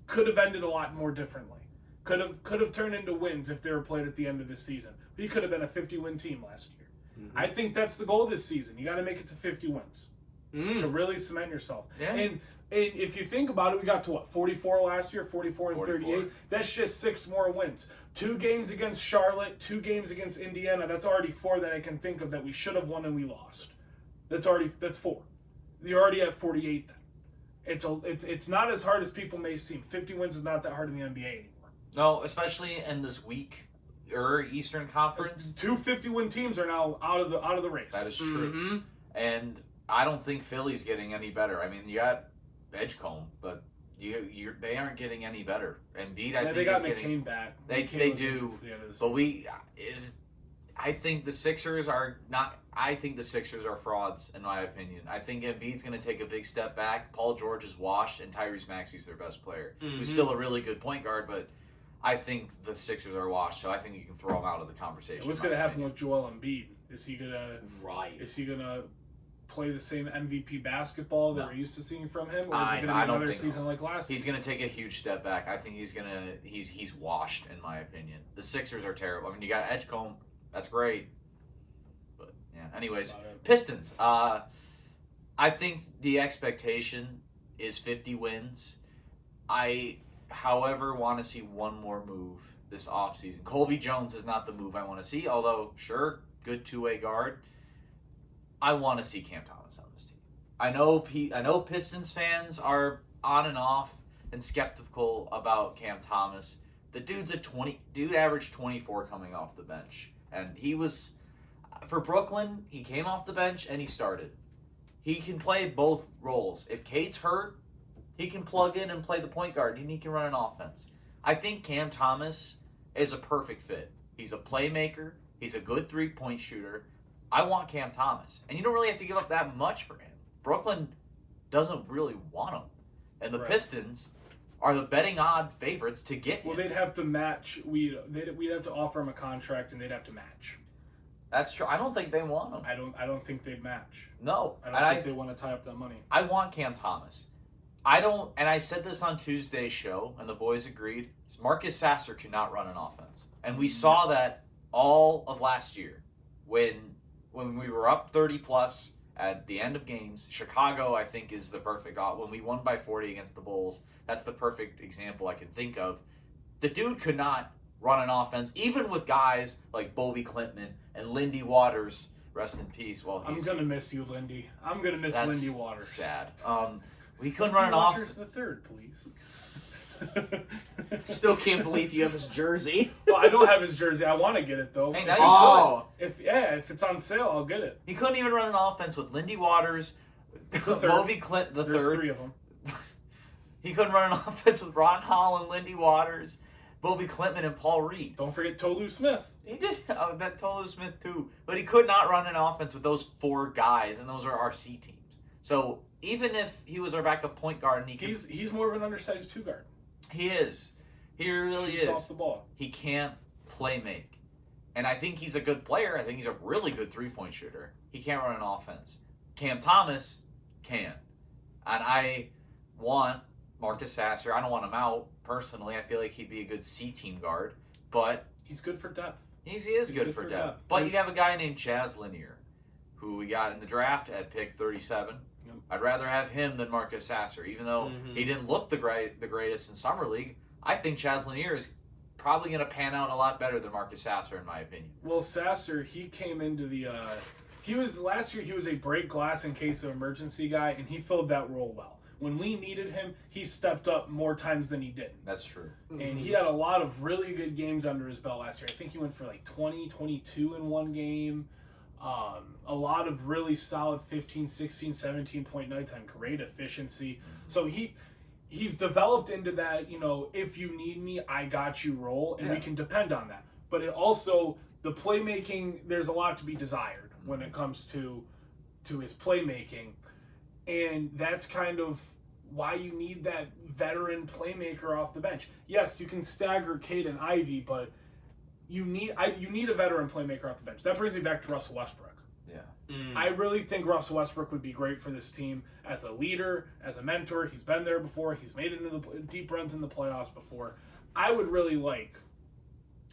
could have ended a lot more differently. Could have turned into wins if they were played at the end of the season. We could have been a 50-win team last year. Mm-hmm. I think that's the goal this season. You got to make it to 50 wins to really cement yourself. Yeah. And if you think about it, we got to 44 last year, 44 and 38. That's just 6 more wins. 2 games against Charlotte, 2 games against Indiana. That's already 4 that I can think of that we should have won and we lost. That's 4. You're already at 48 then. It's not as hard as people may seem. 50 wins is not that hard in the NBA anymore. No, especially in this weak Eastern Conference. 2 50-win teams are now out of the race. That is true. Mm-hmm. And I don't think Philly's getting any better. I mean, you got Edgecombe, but they aren't getting any better. And Embiid, I think they got McCain back. They do. But I think the Sixers are not. I think the Sixers are frauds, in my opinion. I think Embiid's going to take a big step back. Paul George is washed, and Tyrese Maxey's their best player. Mm-hmm. Who's still a really good point guard, but I think the Sixers are washed. So I think you can throw them out of the conversation. What's going to happen with Joel Embiid? Is he gonna play the same MVP basketball that we're used to seeing from him, or is it going to be another season like last season? He's going to take a huge step back. I think he's washed, in my opinion. The Sixers are terrible. I mean, you got Edgecombe, that's great, but yeah. Anyways, Pistons. I think the expectation is 50 wins. I, however, want to see one more move this offseason. Colby Jones is not the move I want to see, although sure, good two-way guard. I want to see Cam Thomas on this team. I know Pistons fans are on and off and skeptical about Cam Thomas. The dude averaged 24 coming off the bench. And he was, for Brooklyn, he came off the bench and he started. He can play both roles. If Cade's hurt, he can plug in and play the point guard and he can run an offense. I think Cam Thomas is a perfect fit. He's a playmaker. He's a good three-point shooter. I want Cam Thomas. And you don't really have to give up that much for him. Brooklyn doesn't really want him. And the Pistons are the betting odd favorites to get him. Well, they'd have to match. We'd have to offer him a contract, and they'd have to match. That's true. I don't think they want him. I don't think they'd match. No. I don't think they want to tie up that money. I want Cam Thomas. I don't, and I said this on Tuesday's show, and the boys agreed. Marcus Sasser cannot run an offense. And we saw that all of last year when we were up 30-plus at the end of games. Chicago, I think, is the perfect. When we won by 40 against the Bulls, that's the perfect example I can think of. The dude could not run an offense, even with guys like Bobby Klintman and Lindy Waters. Rest in peace. Well, I'm going to miss you, Lindy. I'm going to miss Lindy Waters. Sad. We couldn't run an offense. Waters the third, please. Still can't believe you have his jersey. Well, I don't have his jersey. I want to get it though. Hey, now you could. If it's on sale, I'll get it. He couldn't even run an offense with Lindy Waters, Bobby Clint the There's third. 3 of them. He couldn't run an offense with Ron Holland, Lindy Waters, Bobby Klintman, and Paul Reed. Don't forget Tolu Smith. He did that Tolu Smith too, but he could not run an offense with those 4 guys, and those are our C teams. So even if he was our backup point guard, and he's more of an undersized 2 guard. He is. He really Shoots is. Off the ball. He can't play make. And I think he's a good player. I think he's a really good three-point shooter. He can't run an offense. Cam Thomas can. And I want Marcus Sasser. I don't want him out. personally. I feel like he'd be a good C-team guard, but He's good for depth. he is good for depth. But you have a guy named Chaz Lanier, who we got in the draft at pick 37. Yep. I'd rather have him than Marcus Sasser, even though he didn't look the greatest in summer league. I think Chaz Lanier is probably going to pan out a lot better than Marcus Sasser, in my opinion. Well, Sasser, he came into the last year he was a break glass in case of emergency guy, and he filled that role well. When we needed him, he stepped up more times than he didn't. That's true. And he had a lot of really good games under his belt last year. I think he went for like 20, 22 in one game. A lot of really solid 15, 16, 17-point nights on great efficiency. So he's developed into that, if you need me, I got you role, and we can depend on that. But it also, the playmaking, there's a lot to be desired when it comes to his playmaking. And that's kind of why you need that veteran playmaker off the bench. Yes, you can stagger Cade and Ivy, but you need a veteran playmaker off the bench. That brings me back to Russell Westbrook. Yeah. I really think Russell Westbrook would be great for this team as a leader, as a mentor. He's been there before. He's made it into the deep runs in the playoffs before. I would really like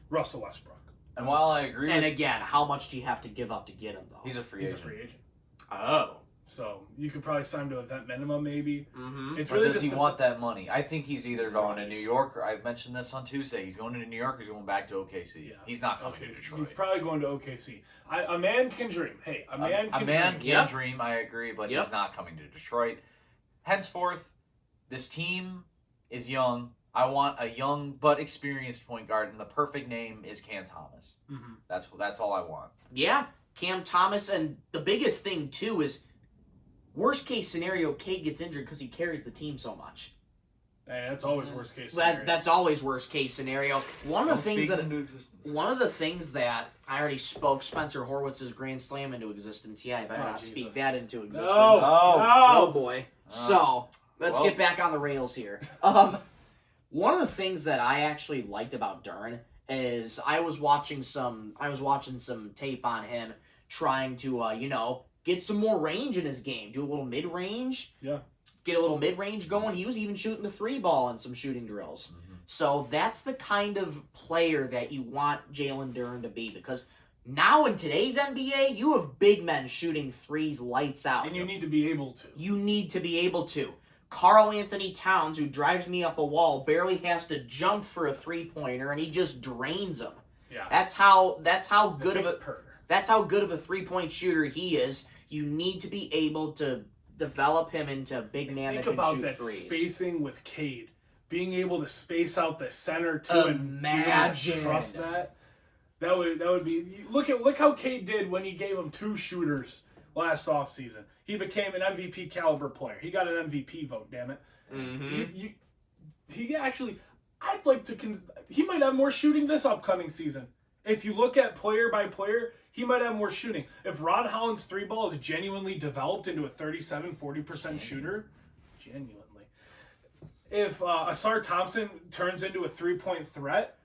Russell Westbrook. And while I agree And again, how much do you have to give up to get him, though? he's a free He's agent. a free agent. Oh. So you could probably sign him to a vet minimum, maybe. Mm-hmm. It's Or really does just he want that money? I think he's either going to New York, or I've mentioned this on Tuesday. He's going to New York or he's going back to OKC. Yeah. He's not coming to Detroit. He's probably going to OKC. A man can dream. Hey, a man can dream. Can dream, I agree, but he's not coming to Detroit. Henceforth, this team is young. I want a young but experienced point guard, and the perfect name is Cam Thomas. Mm-hmm. That's all I want. Yeah, Cam Thomas, and the biggest thing, too, is worst case scenario, Cade gets injured because he carries the team so much. Hey, that's always worst case scenario. That's always worst case scenario. One of the things that I already spoke Spencer Horwitz's Grand Slam into existence. Yeah, I better not speak that into existence. Oh boy. So let's get back on the rails here. One of the things that I actually liked about Duren is I was watching some tape on him trying to get some more range in his game, do a little mid range. Yeah. Get a little mid-range going. He was even shooting the 3-ball in some shooting drills. Mm-hmm. So that's the kind of player that you want Jalen Duren to be, because now in today's NBA, you have big men shooting threes lights out. And you need to be able to. You need to be able to. Karl Anthony Towns, who drives me up a wall, barely has to jump for a three-pointer, and he just drains them. Yeah. That's how good of a three-point shooter he is. You need to be able to develop him into a big man that can shoot threes. Think about that spacing with Cade. Being able to space out the center too, Imagine. and trust that. That would be look how Cade did when he gave him two shooters last offseason. He became an MVP caliber player. He got an MVP vote, damn it. Mm-hmm. He actually, I'd like to. He might have more shooting this upcoming season. If you look at player by player, he might have more shooting. If Ron Holland's 3-ball is genuinely developed into a 37-40% shooter, genuinely. If Asar Thompson turns into a 3-point threat,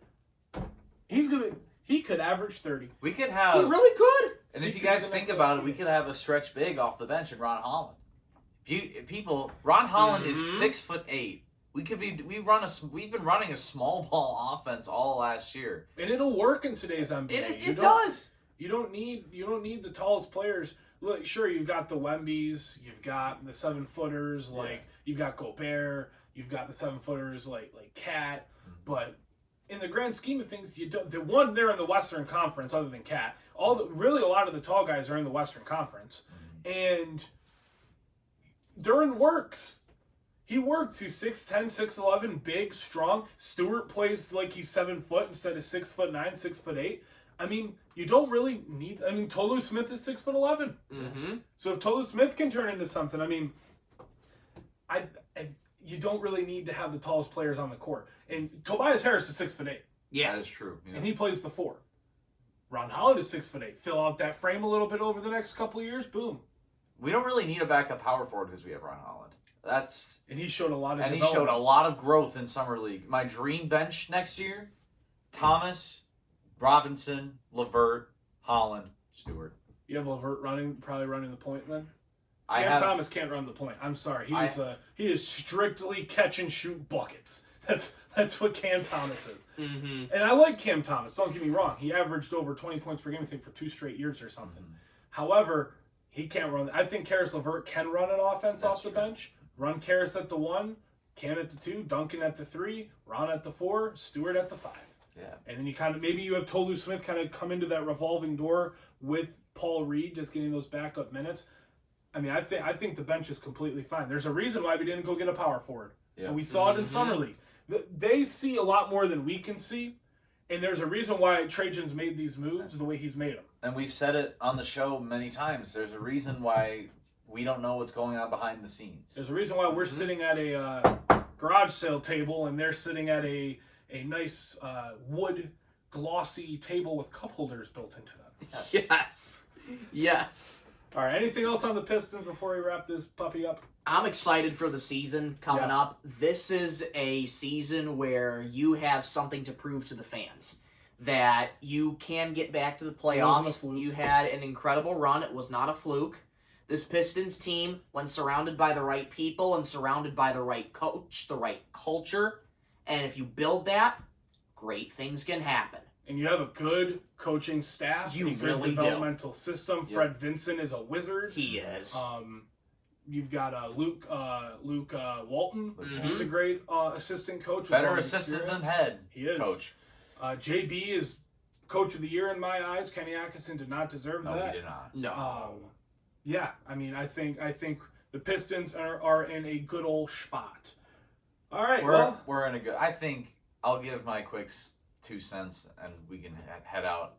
he could average 30. We could have. He really could. And if you guys think about it, we could have a stretch big off the bench in Ron Holland. Ron Holland is 6'8". We've been running a small ball offense all last year, and it'll work in today's NBA. It does. You don't need the tallest players. Look, sure, you've got the Wembys, you've got the 7-footers, you've got Gobert, you've got the 7-footers like Cat, but in the grand scheme of things, they're in the Western Conference other than Cat. A lot of the tall guys are in the Western Conference, and Duren works. He works. He's 6'10", 6'11", big, strong. Stewart plays like he's 7 foot instead of 6'9", 6'8". I mean, you don't really need. I mean, Tolu Smith is 6'11". Mm-hmm. So if Tolu Smith can turn into something, I mean, you don't really need to have the tallest players on the court. And Tobias Harris is 6'8". Yeah, that is true. Yeah. And he plays the 4. Ron Holland is 6'8". Fill out that frame a little bit over the next couple of years. Boom. We don't really need a backup power forward because we have Ron Holland. And he showed a lot of development. He showed a lot of growth in summer league. My dream bench next year: Thomas, Robinson, LeVert, Holland, Stewart. You have LeVert probably running the point then? Thomas can't run the point. I'm sorry. He is strictly catch and shoot buckets. That's what Cam Thomas is. Mm-hmm. And I like Cam Thomas, don't get me wrong. He averaged over 20 points per game, I think, for 2 straight years or something. However, he can't run. I think Karis LeVert can run an offense off the bench. Run Karis at the 1, Cam at the 2, Duncan at the 3, Ron at the 4, Stewart at the 5. Yeah. And then you kind of, maybe you have Tolu Smith kind of come into that revolving door with Paul Reed just getting those backup minutes. I mean, I think the bench is completely fine. There's a reason why we didn't go get a power forward. Yeah. And we saw it in Summer League. They see a lot more than we can see. And there's a reason why Trajan's made these moves the way he's made them. And we've said it on the show many times. There's a reason why we don't know what's going on behind the scenes. There's a reason why we're sitting at a garage sale table and they're sitting at a nice wood glossy table with cup holders built into them. Yes. All right, anything else on the Pistons before we wrap this puppy up? I'm excited for the season coming up. This is a season where you have something to prove to the fans. That you can get back to the playoffs. You had an incredible run. It was not a fluke. This Pistons team, when surrounded by the right people and surrounded by the right coach, the right culture, and if you build that, great things can happen. And you have a good coaching staff, You a good really developmental system. Yep. Fred Vinson is a wizard. He is. You've got Luke Walton. Mhm. He's a great assistant coach. with a Better lot of assistant than experience. head He is. coach. JB is coach of the year in my eyes. Kenny Atkinson did not deserve No, that. he did not. No. Yeah, I mean, I think the Pistons are in a good old spot. All right, We're in a good. I think I'll give my quick 2 cents and we can head out.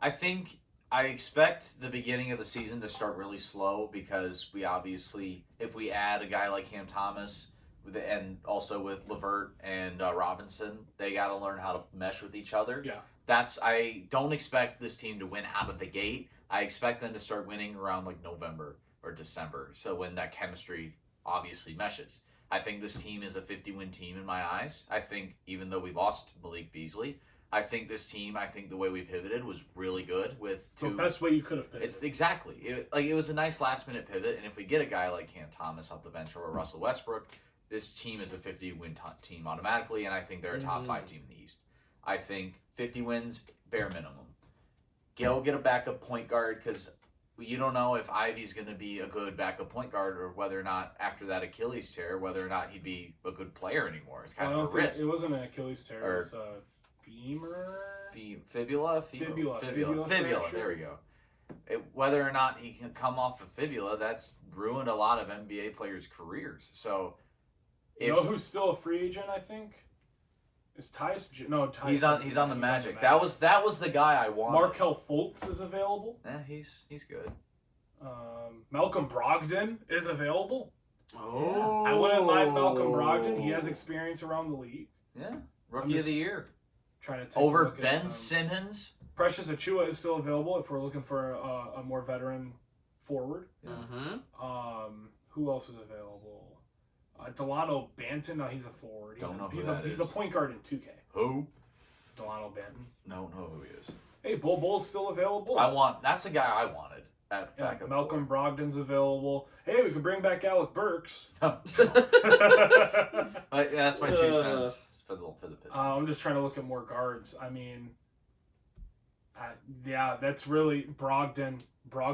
I expect the beginning of the season to start really slow because we obviously, if we add a guy like Cam Thomas and also with LeVert and Robinson, they got to learn how to mesh with each other. Yeah. I don't expect this team to win out of the gate. I expect them to start winning around like November or December. So when that chemistry obviously meshes. I think this team is a 50-win team in my eyes. I think even though we lost Malik Beasley, I think this team, the way we pivoted was really good with the best way you could have pivoted. It's exactly. It was a nice last-minute pivot, and if we get a guy like Cam Thomas off the bench or Russell Westbrook, this team is a 50-win team automatically, and I think they're a top 5 team in the East. I think 50 wins, bare minimum. Go get a backup point guard, because you don't know if Ivy's going to be a good backup point guard or whether or not, after that Achilles tear, whether or not he'd be a good player anymore. It's kind of a risk. It wasn't an Achilles tear. It was a femur? Fibula. Fibula. There we go. Whether or not he can come off of fibula, that's ruined a lot of NBA players' careers. So, You know who's still a free agent? I think is Tyson. No, Tyson. He's on the Magic. That was the guy I wanted. Markelle Fultz is available. Yeah, he's good. Malcolm Brogdon is available. Oh. I wouldn't mind Malcolm Brogdon. He has experience around the league. Yeah, rookie of the year. Trying to take over a look Ben at Simmons. Precious Achiuwa is still available if we're looking for a more veteran forward. Yeah. Mm-hmm. Who else is available? Delano Banton. No, he's a forward. He's a point guard in 2K. Who? Delano Banton. No, who he is. Hey, Bull's still available. That's the guy I wanted. Malcolm Brogdon's available. Hey, we could bring back Alec Burks. That's my 2 cents for the Pistons. I'm just trying to look at more guards. I mean, that's really Brogdon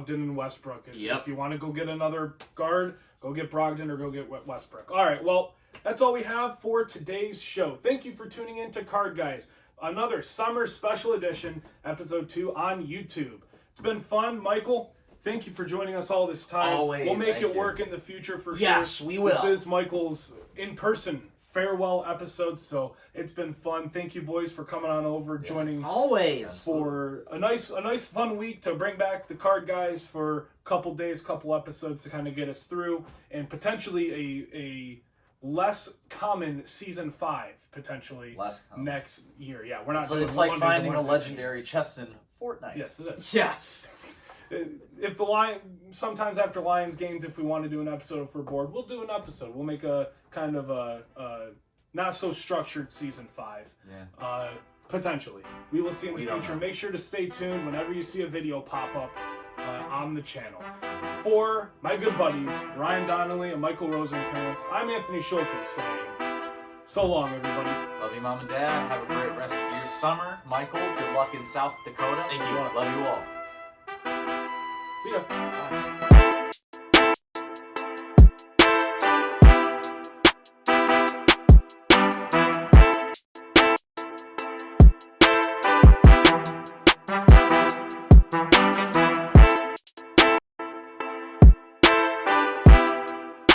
and Westbrook. If you want to go get another guard, go get Brogdon or go get Westbrook. All right, well, that's all we have for today's show. Thank you for tuning in to Card Guys, another summer special edition, episode 2 on YouTube. It's been fun, Michael. Thank you for joining us all this time. Always. We'll make Thank it you. work in the future for sure. Yes, we will. This is Michael's in-person farewell episode, so it's been fun. Thank you, boys, for coming on over, joining Always. for a nice fun week to bring back the Card Guys for a couple days, couple episodes to kind of get us through, and potentially a less common season 5 potentially next year. Yeah, we're not. So doing it's like Mondays and finding a Wednesdays legendary chest in Fortnite. Yes, it is. Yes. If sometimes after Lions games, if we want to do an episode, if we're bored, we'll do an episode. We'll make a kind of a not so structured season 5. Yeah. Potentially. We will see in the We don't future. know. Make sure to stay tuned whenever you see a video pop up on the channel. For my good buddies, Ryan Donnelly and Michael Rosenkranz, I'm Anthony Schulte saying So long, everybody. Love you, Mom and Dad. Have a great rest of your summer. Michael, good luck in South Dakota. Thank you. Love you all. See ya. Bye.